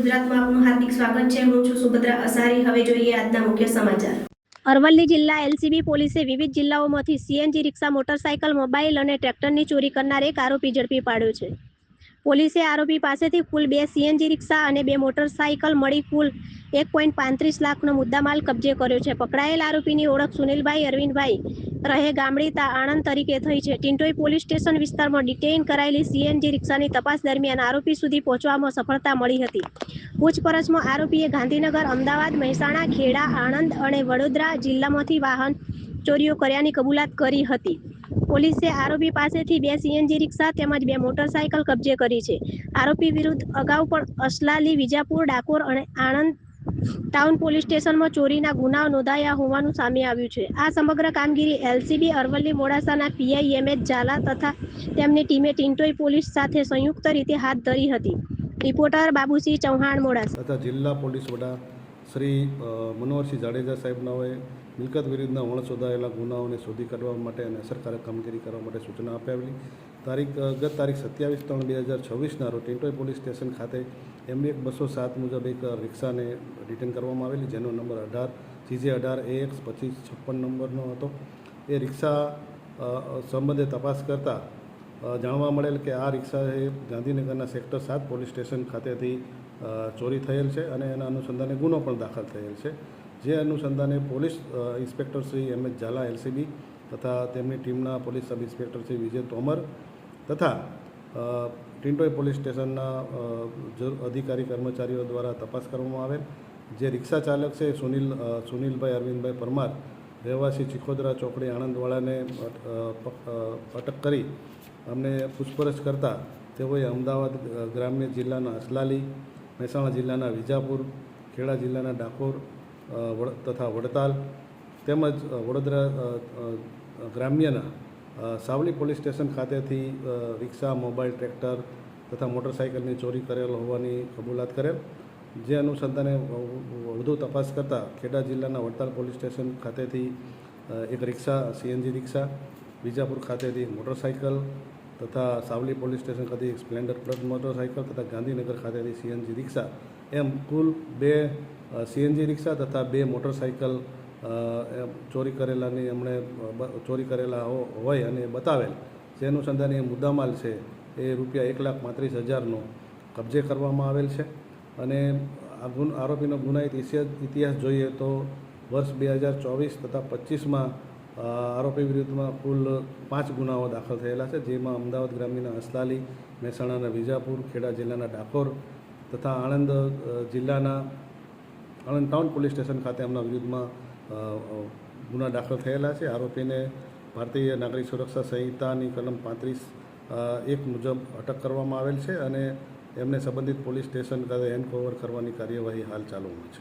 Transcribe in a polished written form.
ગુજરાતમાં આપનું હાર્દિક સ્વાગત છે। હું છું સુભદ્રા અસારી। હવે જોઈએ આજના મુખ્ય સમાચાર। અરવલ્લી જિલ્લા એલસીબી પોલીસે વિવિધ જિલ્લાઓમાંથી સીએનજી રિક્ષા, મોટરસાયકલ, મોબાઈલ અને ટ્રેક્ટરની ચોરી કરનાર એક આરોપી ઝડપી પાડ્યો છે। પોલીસે આરોપી પાસેથી કુલ 2 સીએનજી રિક્ષા અને 2 મોટરસાયકલ મળી કુલ 1.35 લાખનો મુદ્દામાલ કબજે કર્યો છે। પકડાયેલ આરોપીની ઓળખ સુનિલભાઈ અરવિંદભાઈ રહે ગામડી આણંદ તરીકે થઈ છે। ટિન્ટોઈ પોલીસ સ્ટેશન વિસ્તારમાં ડિટેઇન કરાયેલી સીએનજી રિક્ષાની તપાસ દરમિયાન આરોપી સુધી પહોંચવામાં સફળતા મળી હતી। પૂછપરછમાં આરોપીએ ગાંધીનગર, અમદાવાદ, મહેસાણા, ખેડા, આણંદ અને વડોદરા જિલ્લામાંથી વાહન ચોરીઓ કર્યાની કબૂલાત કરી હતી। પોલીસે આરોપી પાસેથી 2 સીએનજી રિક્ષા તેમજ 2 મોટરસાયકલ કબજે કરી છે। આરોપી વિરુદ્ધ અગાઉ પણ અસલાલી, વિજાપુર, ડાકોર અને આણંદ ટાઉન પોલીસ સ્ટેશનમાં ચોરીના ગુનાઓ નોંધાયા હોવાનું સામે આવ્યું છે। આ સમગ્ર કામગીરી એલસીબી અરવલ્લી મોડાસાના પીઆઈ એમએચ ઝાલા તથા તેમની ટીમે ટિન્ટોઈ પોલીસ સાથે સંયુક્ત રીતે હાથ ધરી હતી। રિપોર્ટર બાબુસિંહ ચૌહાણ, મોડાસા। તથા જિલ્લા પોલીસ વડા શ્રી મનોહરસિંહ જાડેજા સાહેબનાઓએ મિલકત વિરુદ્ધના વણશોધાયેલા ગુનાઓને શોધી કાઢવા માટે અને અસરકારક કામગીરી કરવા માટે સૂચના અપાવેલી। ગત તારીખ 27/3/2026ના રોજ ટિન્ટોઈ પોલીસ સ્ટેશન ખાતે MB 207 મુજબ એક રિક્ષાને ડિટેન કરવામાં આવેલી, જેનો નંબર 18 CJ 18 AX 2556 નંબરનો હતો। એ રિક્ષા સંબંધે તપાસ કરતાં જાણવા મળેલ કે આ રિક્ષા એ ગાંધીનગરના સેક્ટર 7 પોલીસ સ્ટેશન ખાતેથી ચોરી થયેલ છે અને એના અનુસંધાને ગુનો પણ દાખલ થયેલ છે। જે અનુસંધાને police inspector Shri MH Zala LCB તથા તેમની ટીમના police sub inspector Shri Vijay Tomar તથા ટિન્ટોઈ પોલીસ સ્ટેશનના અધિકારી કર્મચારીઓ દ્વારા તપાસ કરવામાં આવેલ। જે રિક્ષા ચાલક છે સુનિલભાઈ અરવિંદભાઈ પરમાર, રહેવાસી ચિખોદરા ચોકડી, આણંદવાળાને અટક કરી અમને પૂછપરછ કરતાં તેઓએ અમદાવાદ ગ્રામ્ય જિલ્લાના અસલાલી, મહેસાણા જિલ્લાના વિજાપુર, ખેડા જિલ્લાના ડાકોર તથા વડતાલ તેમજ વડોદરા ગ્રામ્યના સાવલી પોલીસ સ્ટેશન ખાતેથી રિક્ષા, મોબાઈલ, ટ્રેક્ટર તથા મોટરસાયકલની ચોરી કરેલ હોવાની કબૂલાત કરેલ। જે અનુસંધાને વધુ તપાસ કરતાં ખેડા જિલ્લાના વડતાલ પોલીસ સ્ટેશન ખાતેથી એક રિક્ષા, સીએનજી રિક્ષા, વિજાપુર ખાતેથી એક મોટરસાયકલ તથા સાવલી પોલીસ સ્ટેશન ખાતે એક સ્પ્લેન્ડર પ્લસ મોટરસાયકલ તથા ગાંધીનગર ખાતેથી સીએનજી રિક્ષા એમ કુલ 2 સીએનજી રિક્ષા તથા 2 મોટરસાયકલ ચોરી કરેલાની એમણે ચોરી કરેલા હોય અને બતાવેલ। જે અનુસંધાને એ મુદ્દામાલ છે એ ₹1,35,000નો કબજે કરવામાં આવેલ છે। અને આરોપીનો ગુનાહિત ઇતિહાસ જોઈએ તો વર્ષ 2024 તથા 25માં આરોપી વિરુદ્ધમાં કુલ 5 ગુનાઓ દાખલ થયેલા છે, જેમાં અમદાવાદ ગ્રામ્યના અસલાલી, મહેસાણાના વિજાપુર, ખેડા જિલ્લાના ડાકોર તથા આણંદ જિલ્લાના આણંદ ટાઉન પોલીસ સ્ટેશન ખાતે એમના વિરુદ્ધમાં ગુના દાખલ થયેલા છે। આરોપીને ભારતીય નાગરિક સુરક્ષા સંહિતાની કલમ 35(1) મુજબ અટક કરવામાં આવેલ છે અને એમને સંબંધિત પોલીસ સ્ટેશન ખાતે હેન્ડ ઓવર કરવાની કાર્યવાહી હાલ ચાલુમાં છે।